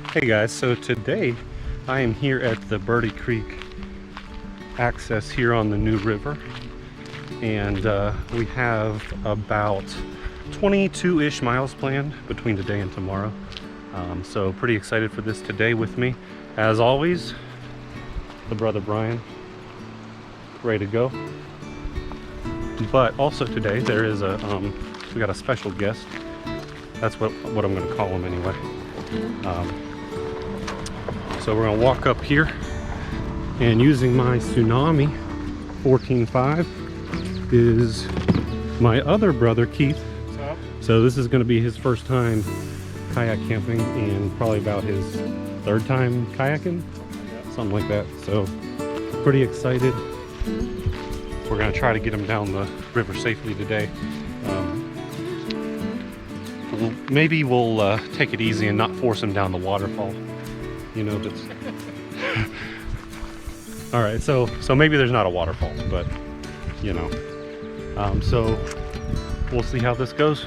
Hey guys, so today I am here at the Birdie Creek access here on the New River, and we have about 22-ish miles planned between today and tomorrow. So pretty excited for this. Today with me, as always, the brother Brian, ready to go. But also today there is we got a special guest. That's what I'm going to call him anyway. So we're going to walk up here, and using my Tsunami 14.5 is my other brother Keith. What's up? So this is going to be his first time kayak camping and probably about his third time kayaking, something like that. So pretty excited. We're going to try to get him down the river safely today. Maybe we'll take it easy and not force him down the waterfall. You know, that's all right. So maybe there's not a waterfall, but you know. So we'll see how this goes.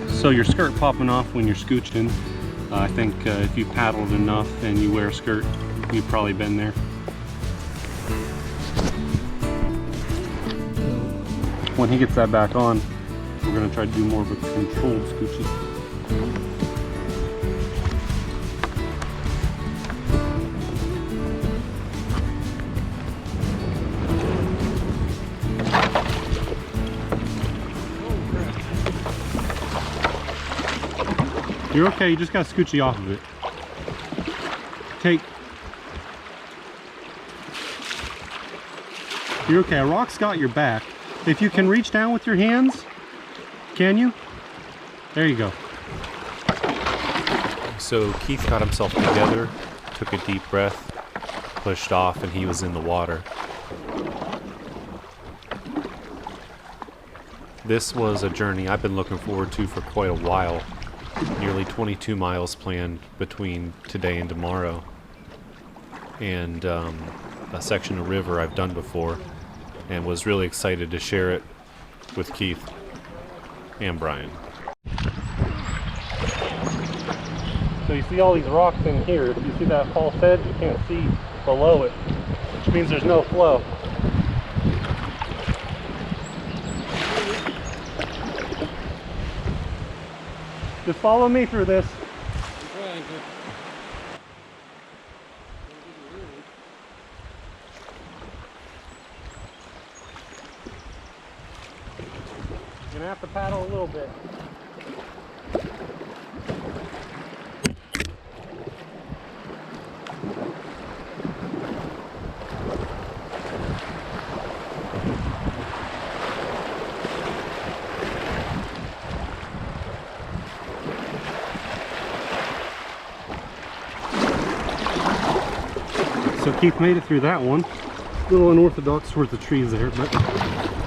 So your skirt popping off when you're scooching. I think if you paddled enough and you wear a skirt, you've probably been there. When he gets that back on, we're going to try to do more of a controlled scooching. You're okay, you just gotta scooch you off of it. You're okay, a rock's got your back. If you can reach down with your hands, can you? There you go. So Keith got himself together, took a deep breath, pushed off, and he was in the water. This was a journey I've been looking forward to for quite a while. Nearly 22 miles planned between today and tomorrow, and a section of river I've done before, and was really excited to share it with Keith and Brian. So you see all these rocks in here. You see that false edge? You can't see below it, which means there's no flow. Just follow me through this. You're gonna have to paddle a little bit. So Keith made it through that one. A little unorthodox towards the trees there, but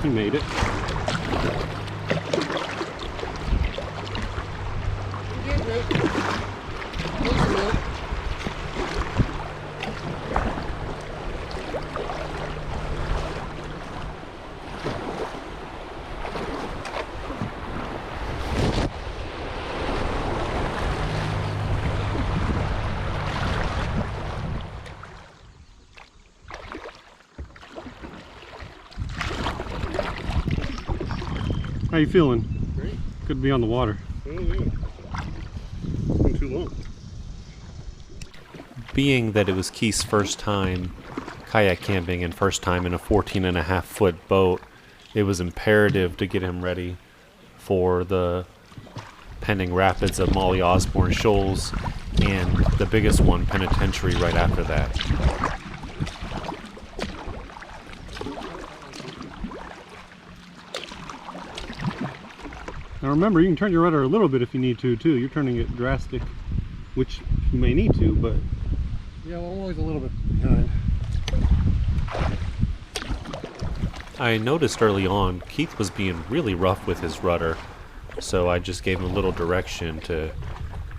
he made it. How you feeling? Great. Good to be on the water. Oh, yeah. It's been too long. Being that it was Keith's first time kayak camping and first time in a 14.5-foot boat, it was imperative to get him ready for the pending rapids of Molly Osborne Shoals and the biggest one, Penitentiary, right after that. Now remember, you can turn your rudder a little bit if you need to too. You're turning it drastic, which you may need to, but Yeah, well, I'm always a little bit behind. I noticed early on Keith was being really rough with his rudder, so I just gave him a little direction to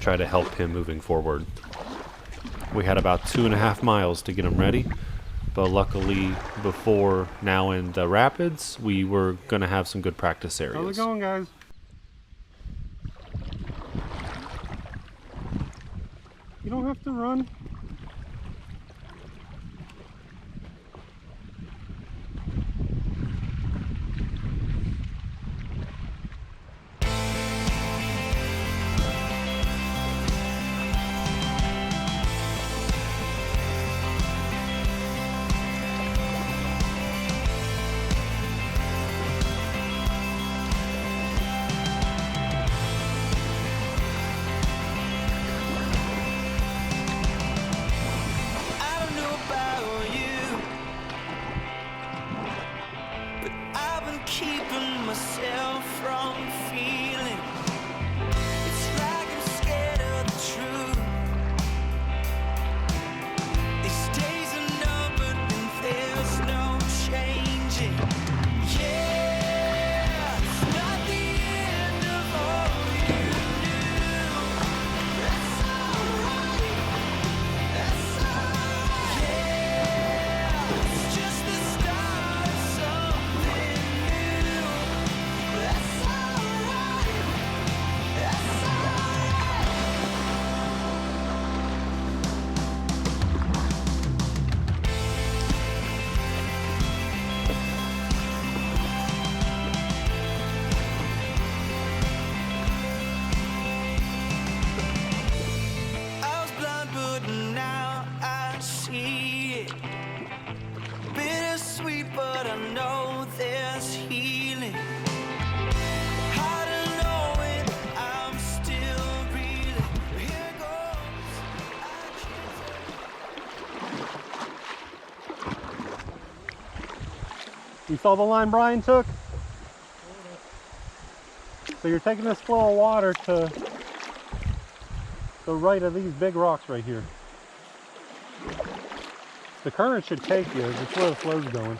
try to help him moving forward. We had about 2.5 miles to get him ready, but luckily before now in the rapids, we were going to have some good practice areas. How's it going, guys? You don't have to run. Keeping myself from feeling it's like I'm scared of the truth. These days are numbered and there's no changing. Yeah, it's not the end of all you knew. That's alright. That's alright. Yeah, it's just the start of something. That's alright. That's alright. I was blind, but now I see it. Bittersweet, but I know there's healing. How to know it? I'm still reeling. Here goes. I can't You saw the line Brian took? So you're taking this flow of water to the right of these big rocks right here. The current should take you. It's where the flow's going.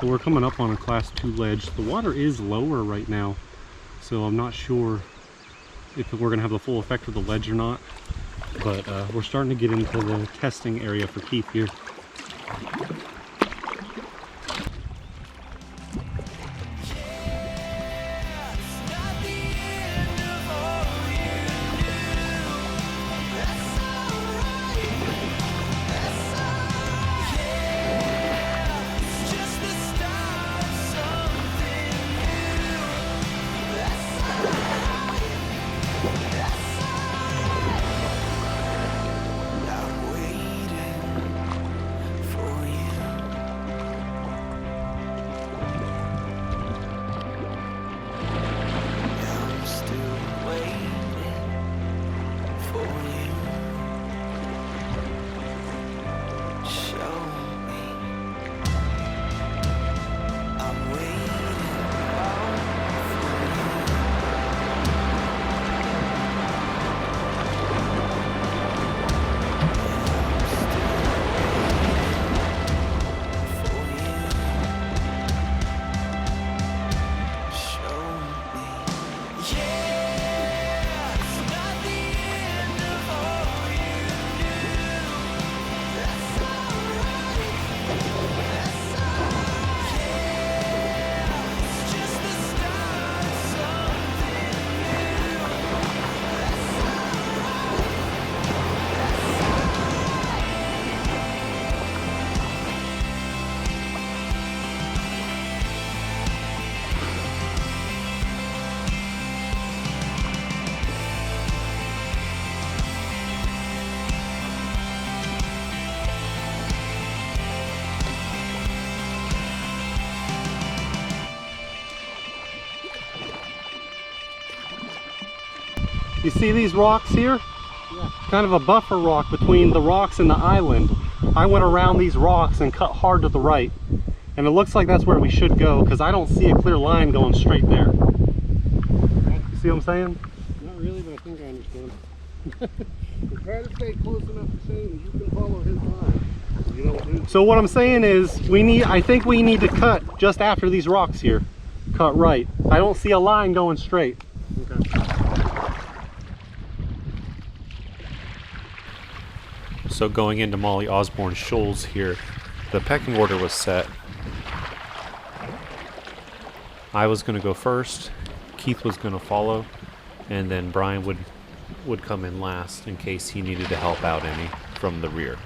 So we're coming up on a class 2 ledge. The water is lower right now, so I'm not sure if we're gonna have the full effect of the ledge or not, but we're starting to get into the testing area for Keith here. I've waited for you. You see these rocks here? Yeah. Kind of a buffer rock between the rocks and the island. I went around these rocks and cut hard to the right. And it looks like that's where we should go because I don't see a clear line going straight there. You see what I'm saying? Not really, but I think I understand. Try to stay close enough to saying that you can follow his line. You know what? So what I'm saying is I think we need to cut just after these rocks here. Cut right. I don't see a line going straight. Okay. So going into Molly Osborne Shoals here, the pecking order was set. I was going to go first, Keith was going to follow, and then Brian would come in last in case he needed to help out any from the rear.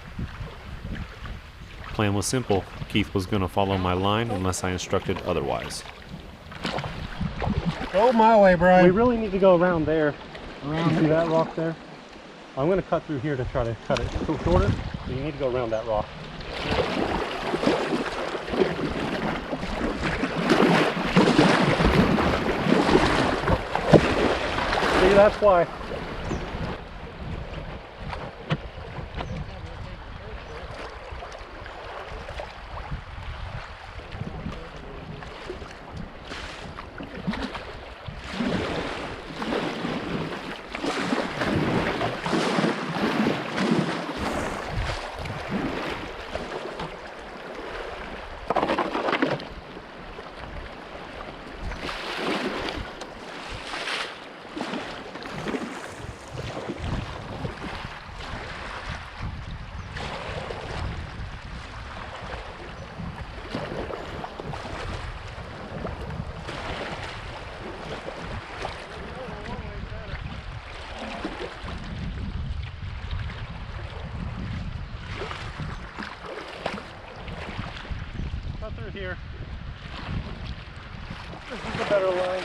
Plan was simple. Keith was going to follow my line unless I instructed otherwise. Go my way, Brian. We really need to go around there. You see that rock there? I'm going to cut through here to try to cut it shorter. So you need to go around that rock. See, that's why. Cut through here. This is a better line.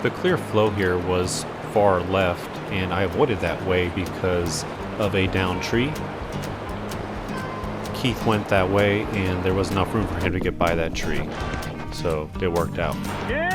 The clear flow here was far left, and I avoided that way because of a downed tree. Keith went that way, and there was enough room for him to get by that tree. So it worked out. Yeah!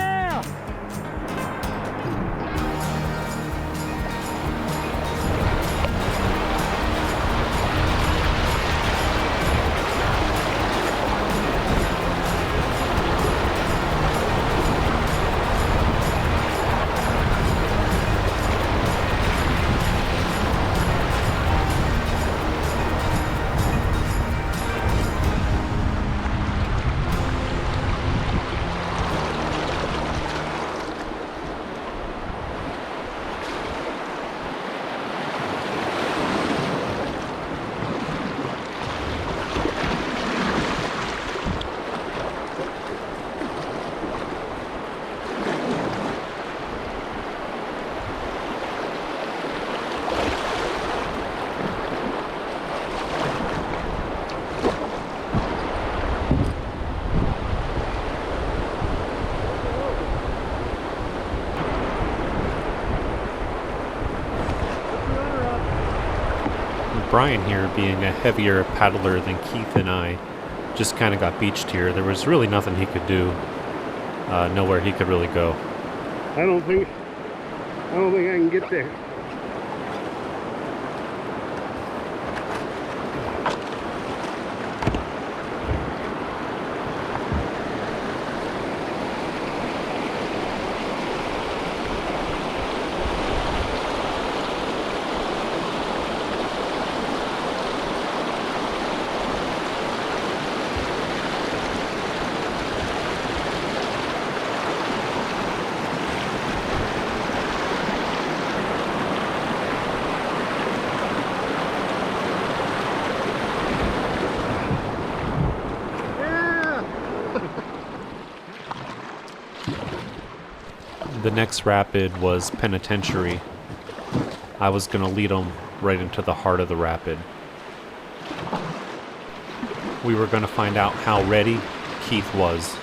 Brian here, being a heavier paddler than Keith and I, just kind of got beached here. There was really nothing he could do, nowhere he could really go. I don't think I can get there. The next rapid was Penitentiary. I was going to lead them right into the heart of the rapid. We were going to find out how ready Keith was.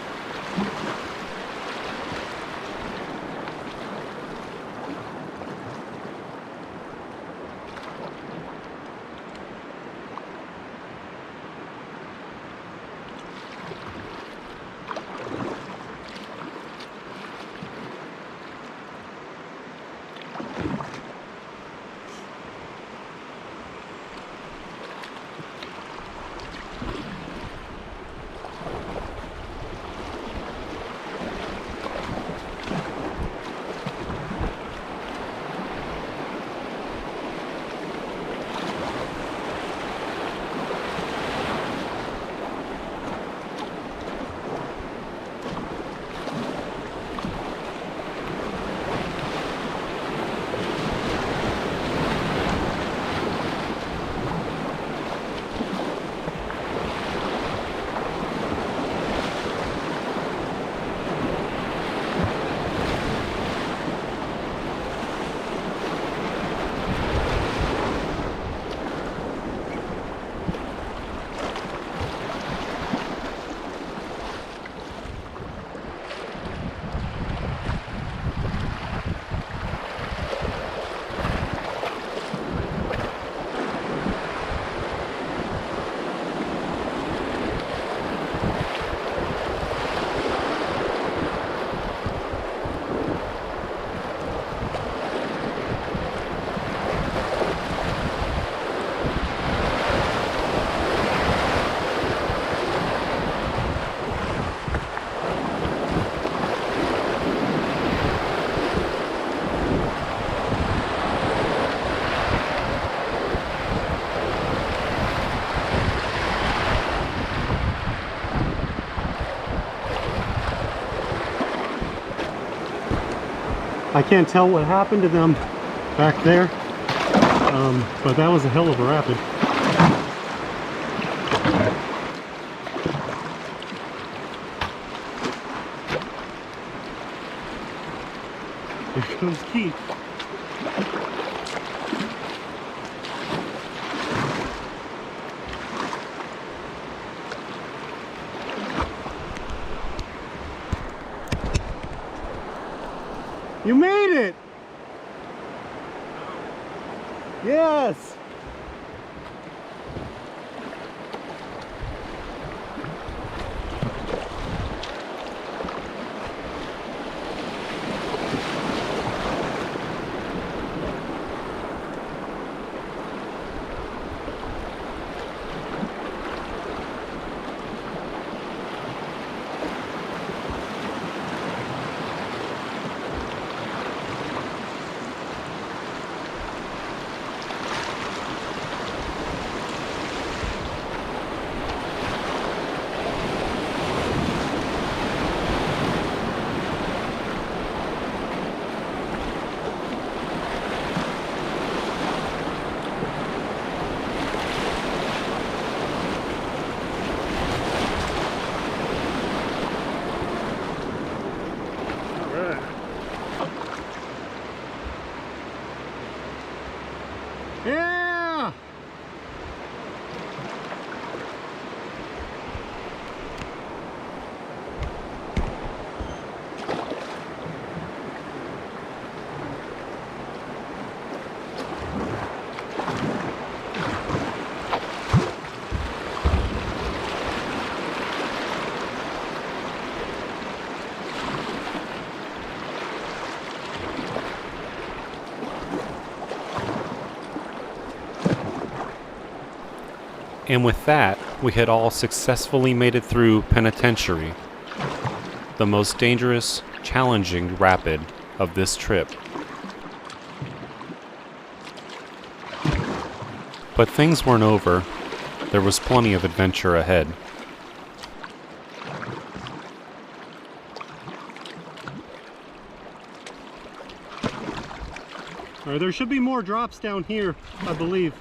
I can't tell what happened to them back there, but that was a hell of a rapid. Here comes Keith. You made it! Yes! Yeah! And with that, we had all successfully made it through Penitentiary, the most dangerous, challenging rapid of this trip. But things weren't over. There was plenty of adventure ahead. All right, there should be more drops down here, I believe.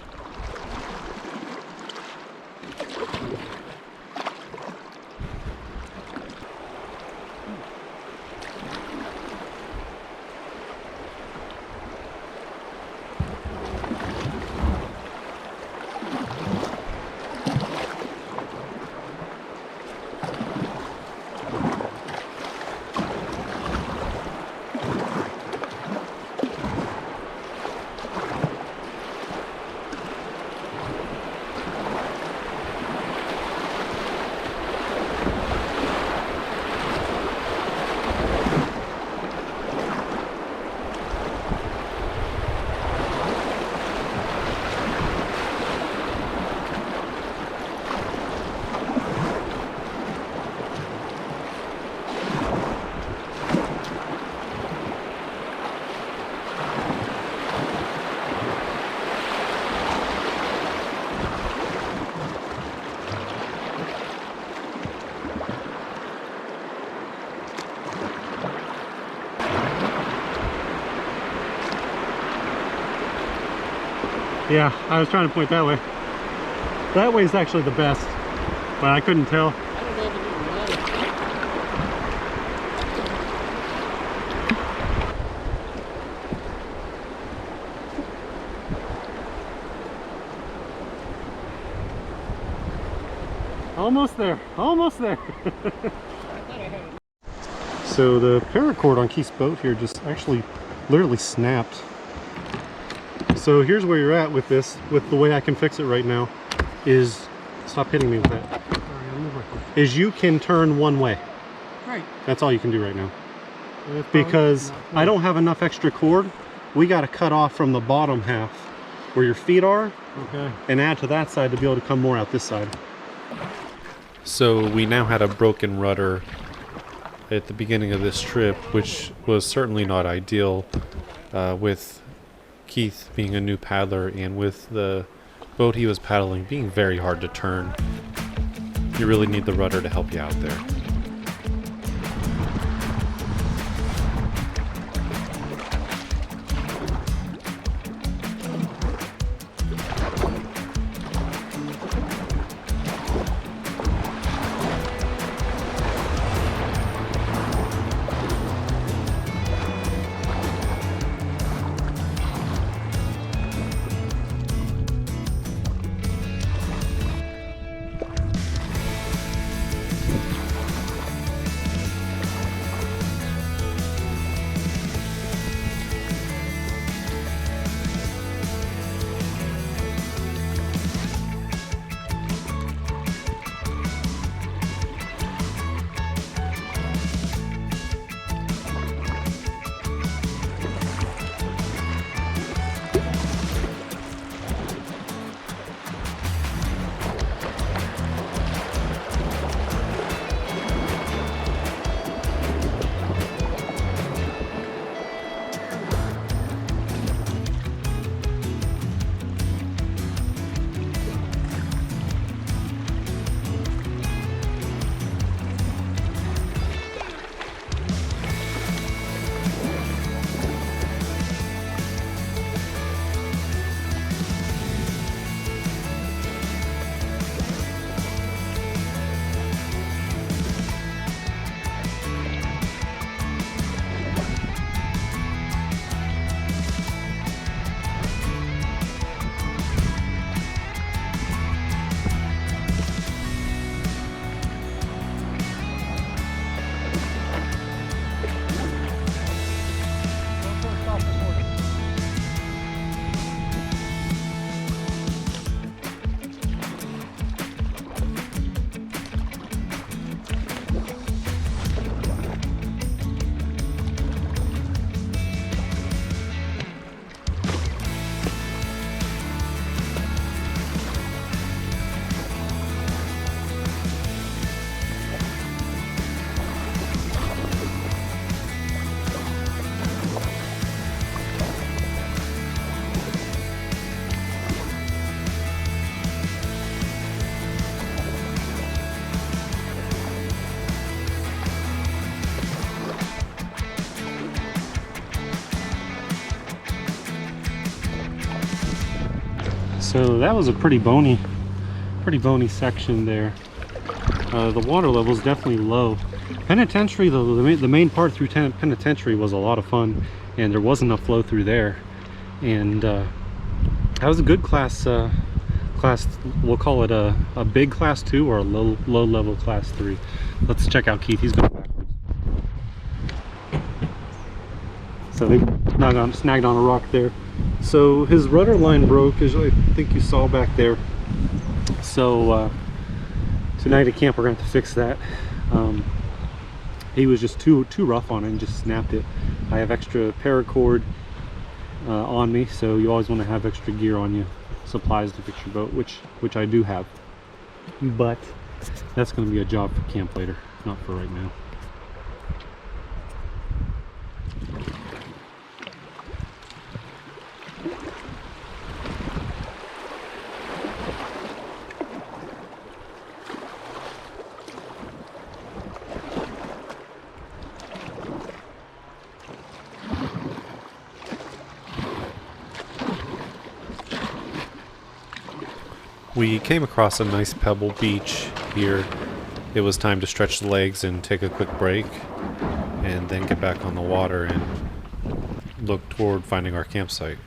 Yeah, I was trying to point that way. That way is actually the best, but I couldn't tell. I don't know if it even matters. Almost there, almost there. So the paracord on Keith's boat here just actually literally snapped. So here's where you're at with this, with the way I can fix it right now, is, stop hitting me with that, Sorry, I'm moving. is you can turn one way. Right. That's all you can do right now. That's probably Because not I don't have enough extra cord, we got to cut off from the bottom half where your feet are okay. and add to that side to be able to come more out this side. So we now had a broken rudder at the beginning of this trip, which was certainly not ideal, with Keith being a new paddler and with the boat he was paddling being very hard to turn. You really need the rudder to help you out there. So that was a pretty bony section there. The water level is definitely low. Penitentiary, though, the main part through Penitentiary was a lot of fun, and there was enough flow through there. And that was a good class. We'll call it a big class 2 or a low level class 3. Let's check out Keith. He's going backwards. So they snagged on a rock there. So his rudder line broke, as I think you saw back there. So tonight at camp we're going to have to fix that. He was just too rough on it and just snapped it. I have extra paracord on me, so you always want to have extra gear on you, supplies to fix your boat, which I do have. But that's going to be a job for camp later, not for right now. We came across a nice pebble beach here. It was time to stretch the legs and take a quick break, and then get back on the water and look toward finding our campsite.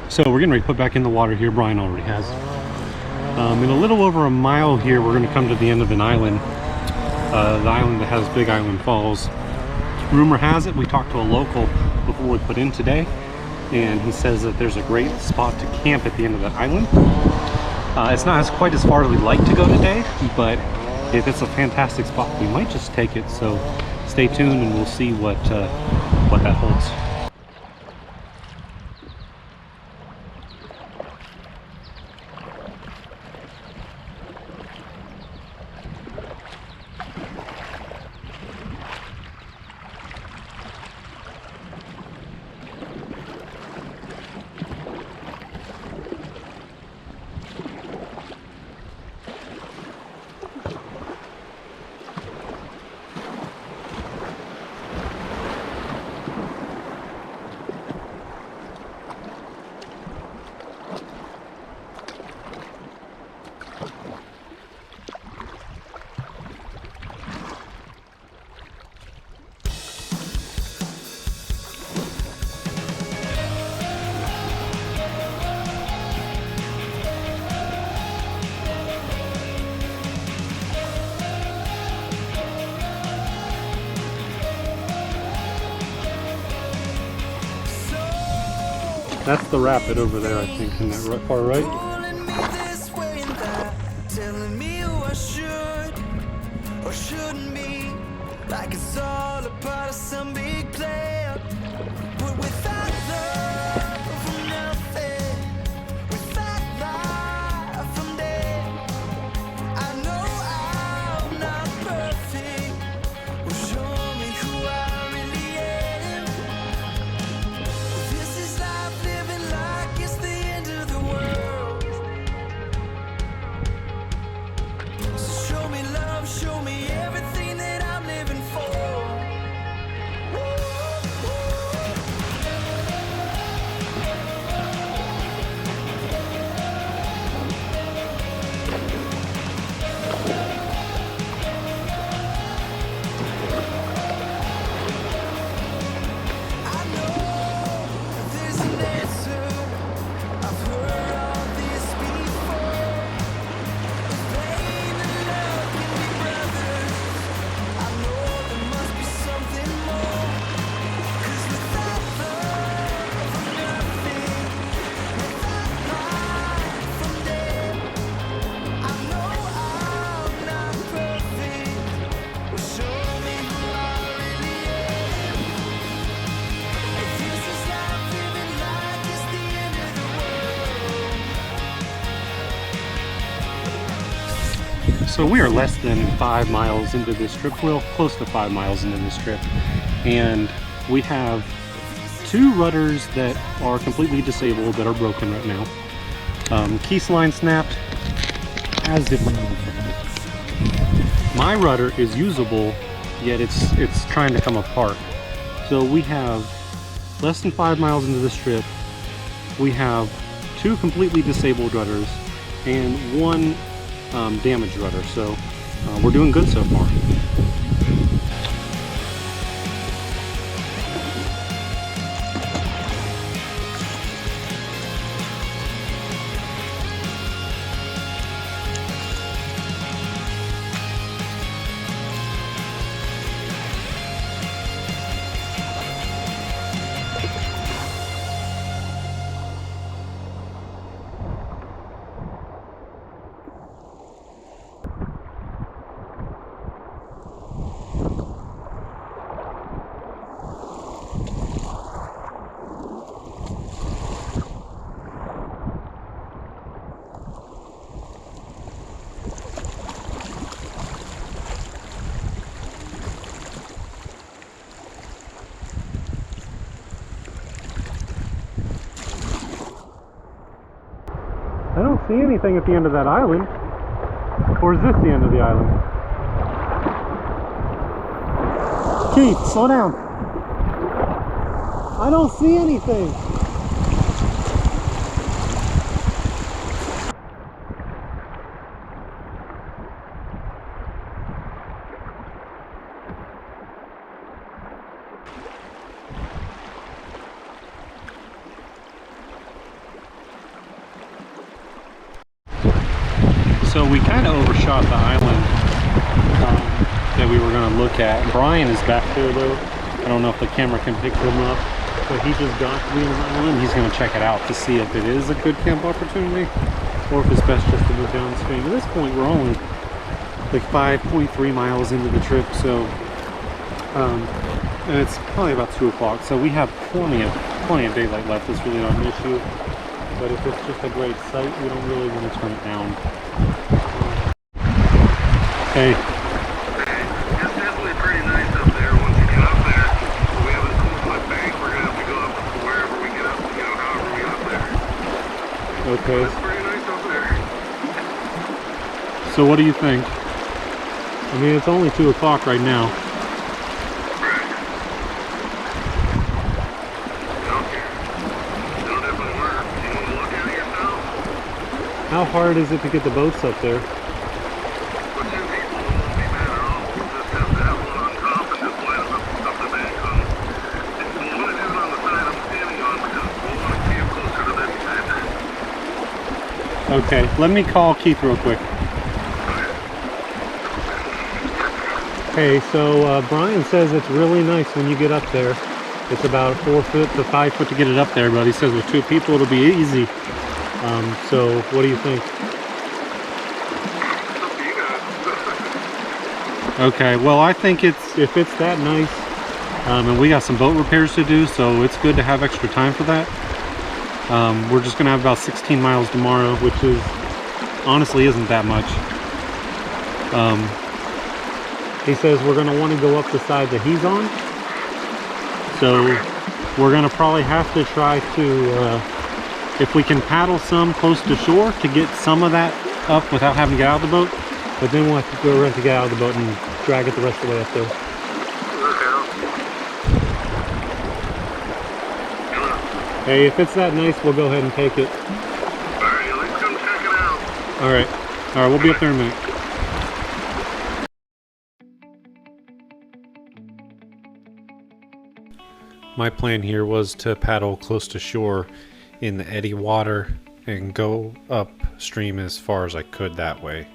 So we're getting ready to put back in the water here. Brian already has. In a little over a mile here, we're going to come to the end of an island. The island that has Big Island Falls. Rumor has it, we talked to a local before we put in today, and he says that there's a great spot to camp at the end of that island. It's not quite as far as we'd like to go today, but if it's a fantastic spot, we might just take it. So stay tuned and we'll see what that holds. That's the rapid over there, I think, in that far right. Pulling me this way and that, telling me who I should or shouldn't be, like it's all a part of some big plan. But without love from nothing, without life from dead, I know I'm not perfect. Well, show me who I really am. This is life living like it's the end of the world. So show me love, show me everything that I'm living for. Woo! So we are less than 5 miles into this trip, well, close to 5 miles into this trip, and we have 2 rudders that are completely disabled that are broken right now. Keys line snapped, as did my rudder is usable, yet it's trying to come apart. So we have less than 5 miles into this trip. We have 2 completely disabled rudders and 1 damaged rudder. So we're doing good so far. I don't see anything at the end of that island. Or is this the end of the island? Keith, slow down. I don't see anything. So we kind of overshot the island that we were going to look at. Brian is back there though. I don't know if the camera can pick him up, but he just got to the island. He's going to check it out to see if it is a good camp opportunity or if it's best just to move downstream. At this point we're only like 5.3 miles into the trip, so and it's probably about 2 o'clock, so we have plenty of daylight left. It's really not an issue, but if it's just a great sight, we don't really want to turn it down. Hey. It's definitely pretty nice up there once you get up there. We have a 2-foot bank. We're going to have to go up wherever we get up, however we get up there. Okay. It's pretty nice up there. So what do you think? I mean, it's only 2 o'clock right now. Right. Okay. It'll definitely work. You want to look at it yourself? How hard is it to get the boats up there? Okay, let me call Keith real quick. Hey, so Brian says it's really nice when you get up there. It's about 4 foot to 5 foot to get it up there, but he says with 2 people it'll be easy. So what do you think? Okay, well I think if it's that nice, and we got some boat repairs to do, so it's good to have extra time for that. We're just gonna have about 16 miles tomorrow, which is honestly isn't that much. He says we're gonna want to go up the side that he's on, so we're gonna probably have to try to, if we can paddle some close to shore to get some of that up without having to get out of the boat, but then we'll have to go rent to get out of the boat and drag it the rest of the way up there. Hey, if it's that nice, we'll go ahead and take it. Alright, let's come check it out. Alright, we'll be up there in a minute. My plan here was to paddle close to shore in the eddy water and go upstream as far as I could that way.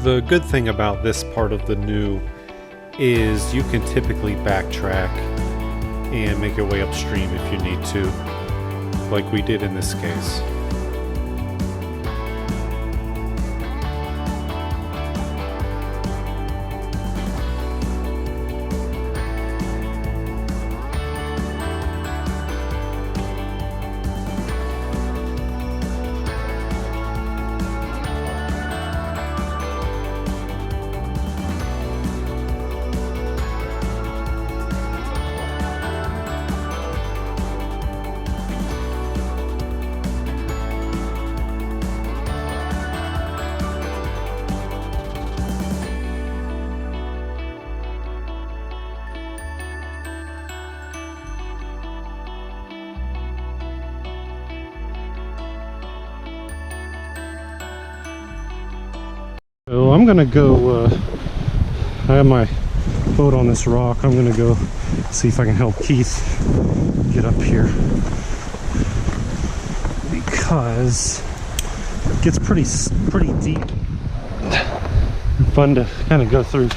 The good thing about this part of the new is you can typically backtrack and make your way upstream if you need to, like we did in this case. So I'm gonna go, I have my boat on this rock. I'm gonna go see if I can help Keith get up here, because it gets pretty deep. Fun to kind of go through.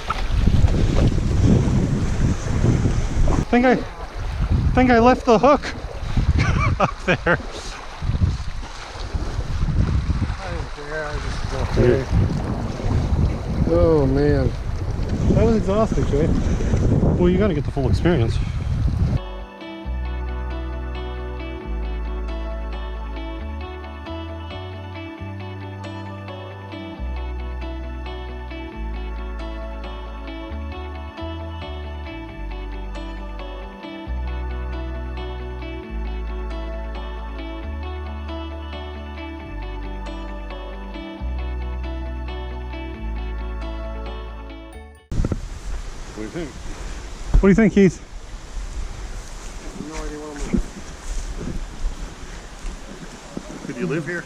I think I left the hook up there. Okay. Oh man, that was exhausting, Jay. Well, you got to get the full experience. What do you think? What do you think, Keith? No idea what I'm Could you live here?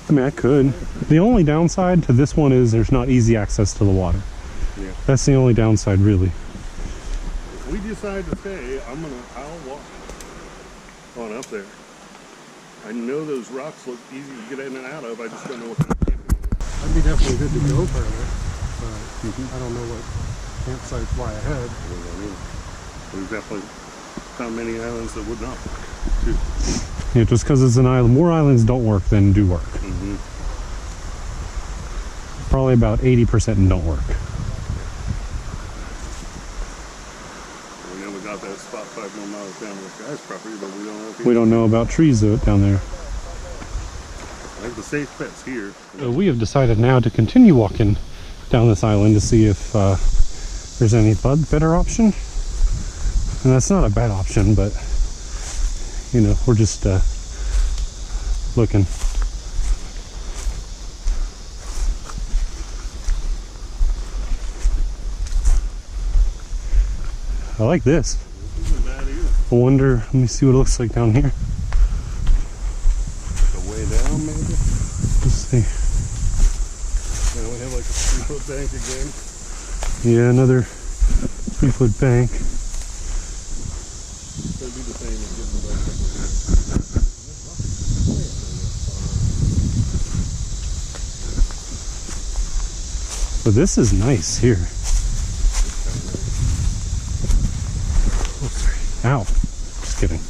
I mean, I could. The only downside to this one is there's not easy access to the water. Yeah. That's the only downside, really. If we decide to stay, I'll walk on up there. I know those rocks look easy to get in and out of. I just don't know what kind of camping. I'd be definitely good to go further, but I don't know what campsites lie ahead. We've definitely found many islands that would not work, too. Yeah, just because it's an island. More islands don't work than do work. Probably about 80% don't work. We know we got that spot 5 more miles down this guy's property, but we don't know if We don't know about trees though down there. I think the safe bet's here. We have decided now to continue walking down this island to see if there's any better option. And that's not a bad option, but you know, we're just looking. I like this. This isn't bad either. I wonder, let me see what it looks like down here. The way down, maybe? Let's see. Now we have like a 3-foot bank again. Yeah, another 3-foot bank. It'll be the same as getting the back. But this is nice here. Ow. Just kidding.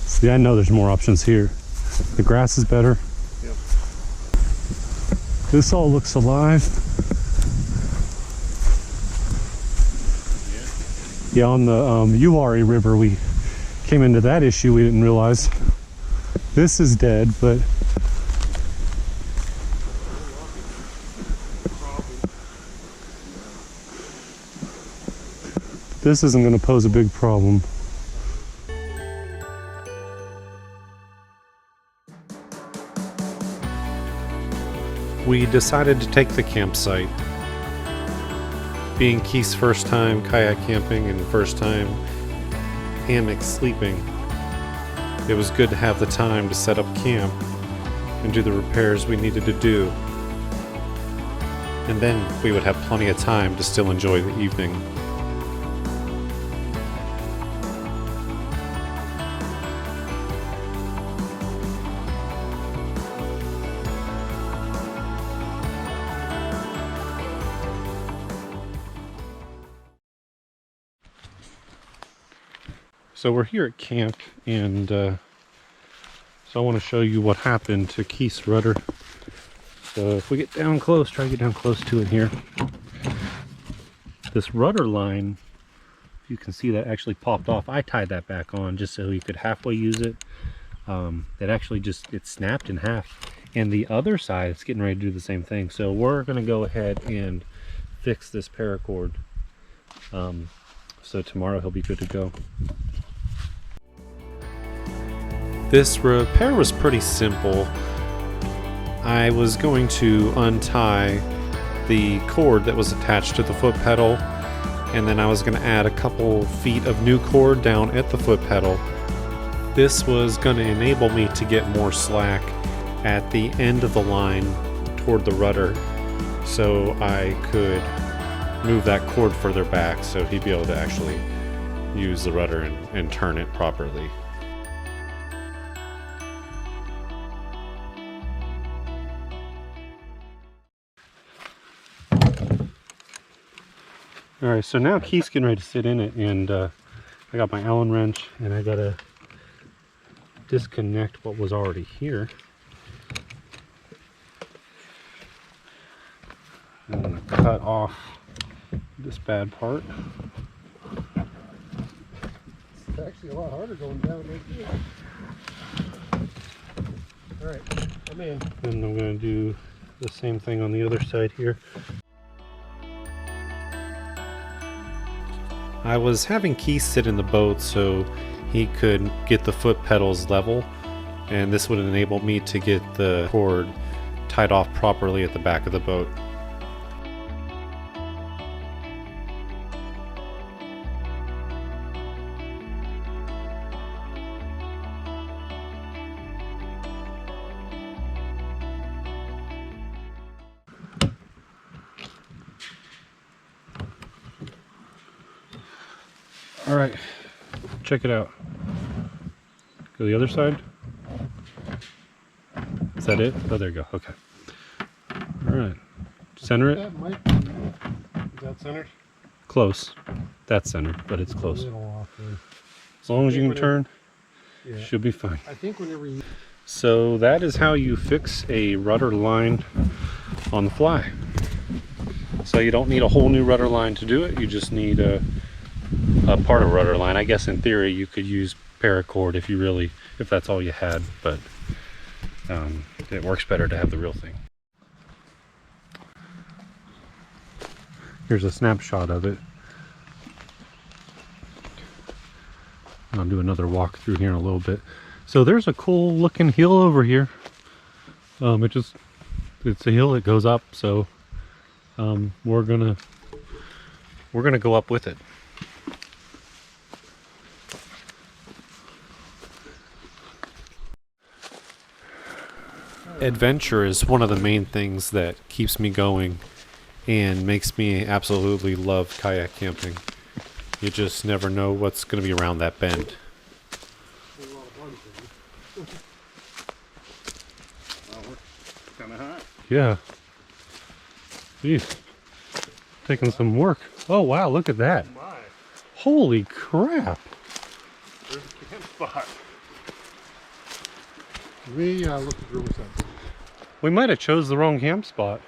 See, I know there's more options here. The grass is better. Yep. This all looks alive. Yeah, on the Uwari River, we came into that issue we didn't realize. This is dead, but this isn't going to pose a big problem. We decided to take the campsite. Being Keith's first time kayak camping and first time hammock sleeping, it was good to have the time to set up camp and do the repairs we needed to do. And then we would have plenty of time to still enjoy the evening. So we're here at camp, and so I want to show you what happened to Keith's rudder. So if we get down close, try to get down close to it here. This rudder line, you can see that actually popped off. I tied that back on just so he could halfway use it. It actually it snapped in half. And the other side, it's getting ready to do the same thing. So we're going to go ahead and fix this paracord. So tomorrow he'll be good to go. This repair was pretty simple. I was going to untie the cord that was attached to the foot pedal, and then I was going to add a couple feet of new cord down at the foot pedal. This was going to enable me to get more slack at the end of the line toward the rudder, so I could move that cord further back so he'd be able to actually use the rudder and turn it properly. Alright, so now Keith's getting ready to sit in it, and I got my Allen wrench, and I gotta disconnect what was already here. I'm gonna cut off this bad part. It's actually a lot harder going down right here. Alright, I'm in. And I'm gonna do the same thing on the other side here. I was having Keith sit in the boat so he could get the foot pedals level, and this would enable me to get the cord tied off properly at the back of the boat. All right, check it out. Go the other side. Is that it? Oh, there you go. Okay. All right. Center it. That might be, is that centered? Close. That's centered, but it's close. A little off there. As long as you can turn, Yeah. should be fine. I think whenever you... So that is how you fix a rudder line on the fly. So you don't need a whole new rudder line to do it. You just need a part of rudder line. I guess in theory you could use paracord if that's all you had, but it works better to have the real thing. Here's a snapshot of it. I'll do another walk through here in a little bit. So there's a cool looking hill over here. It's a hill that goes up, so we're gonna go up with it. Adventure is one of the main things that keeps me going and makes me absolutely love kayak camping. You just never know what's going to be around that bend. Kind of hot. Yeah. Jeez. Taking some work. Oh wow, look at that. My, Holy crap. there's a camp spot. We looked at Riverside. We might have chose the wrong camp spot.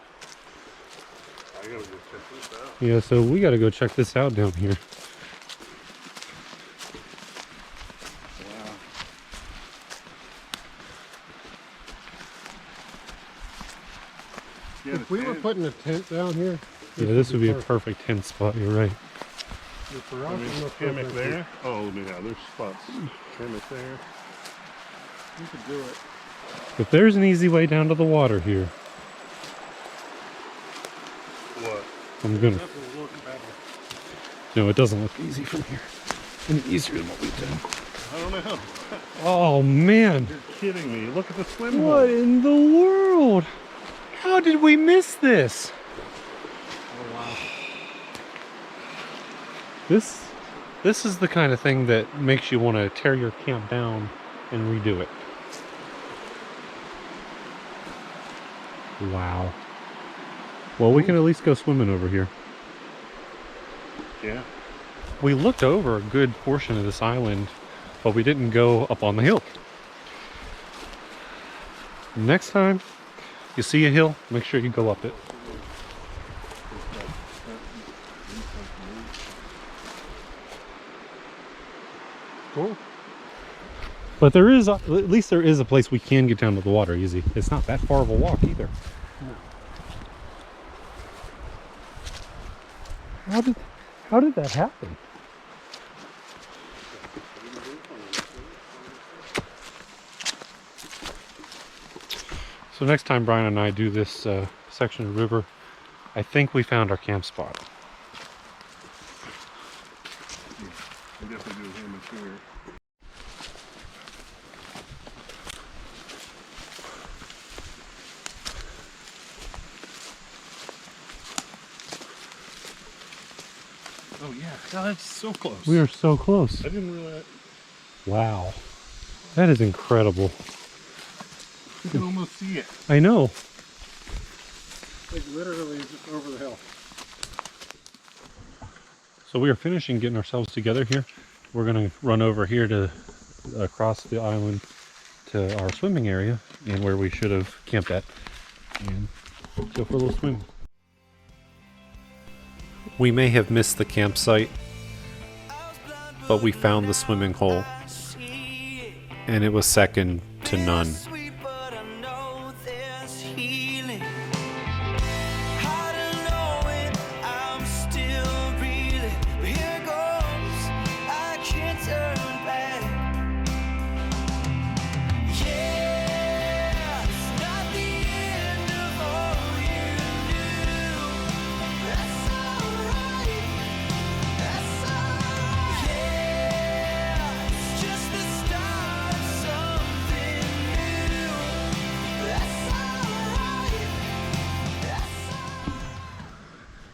I gotta go check this out. Yeah, so we got to go check this out down here. Wow. Yeah, if we were putting a tent down here, Yeah, this would be a perfect tent spot. You're right. For us, hammock there. Oh, yeah, there's spots. Hammock there. We could do it. But there's an easy way down to the water here. What? I'm gonna. No, it doesn't look easy from here. Any easier than what we've done. I don't know. Oh man! You're kidding me. Look at the swim What hole. in the world? How did we miss this? Oh, wow. This is the kind of thing that makes you want to tear your camp down and redo it. Wow. Well, we can at least go swimming over here. Yeah. We looked over a good portion of this island but we didn't go up on the hill. Next time you see a hill, make sure you go up it. Cool. But there is, at least there is a place we can get down to the water easy. It's not that far of a walk either. How did that happen? So next time Brian and I do this section of river, I think we found our camp spot. We definitely do him and here. Oh yeah, God, that's so close. We are so close. I didn't realize. Wow. That is incredible. You can almost see it. I know. Like literally just over the hill. So we are finishing getting ourselves together here. We're gonna run over here to across the island to our swimming area and where we should have camped at and go for a little swim. We may have missed the campsite, but we found the swimming hole, and it was second to none.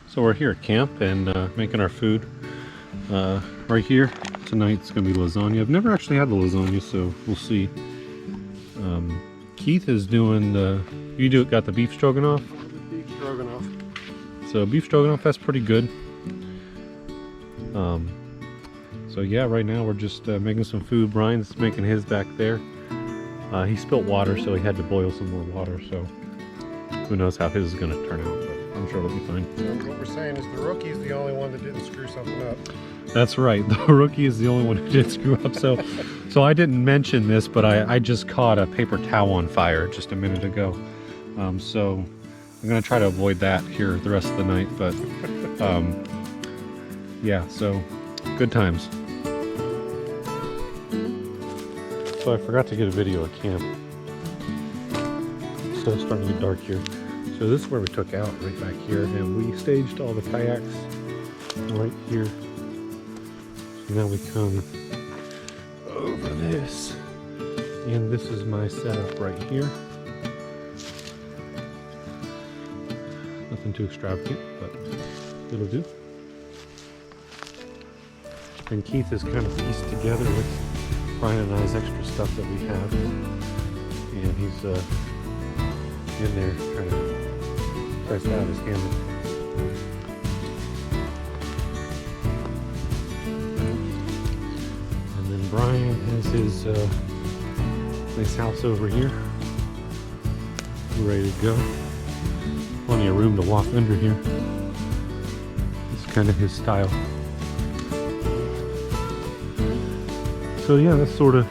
So we're here at camp and making our food. Right here tonight's gonna be lasagna. I've never actually had the lasagna, so we'll see. Keith is doing got the beef stroganoff. Beef stroganoff. So beef stroganoff, that's pretty good. So yeah, right now we're just making some food. Brian's making his back there. He spilt water, so he had to boil some more water. So who knows how his is gonna turn out, but I'm sure it'll be fine. So what we're saying is the rookie's the only one that didn't screw something up. That's right. The rookie is the only one who did screw up. So I didn't mention this, but I just caught a paper towel on fire just a minute ago. So I'm gonna try to avoid that here the rest of the night. But yeah, so good times. So I forgot to get a video of camp. So it's starting to get dark here. So this is where we took out, right back here, and we staged all the kayaks right here. So now we come over this, and this is my setup right here. Nothing too extravagant, but it'll do. And Keith is kind of pieced together with Brian and I's extra stuff that we have, and he's in there trying to press out his hammock. And then Brian has his nice house over here, ready to go. Plenty of room to walk under here. It's kind of his style. So yeah, that's sort of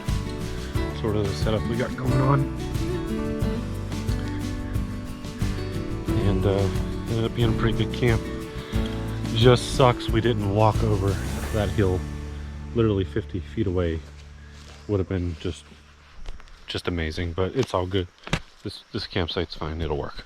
the setup we got going on. And ended up being a pretty good camp. Just sucks we didn't walk over that hill literally 50 feet away. Would have been just amazing, but it's all good. This campsite's fine, it'll work.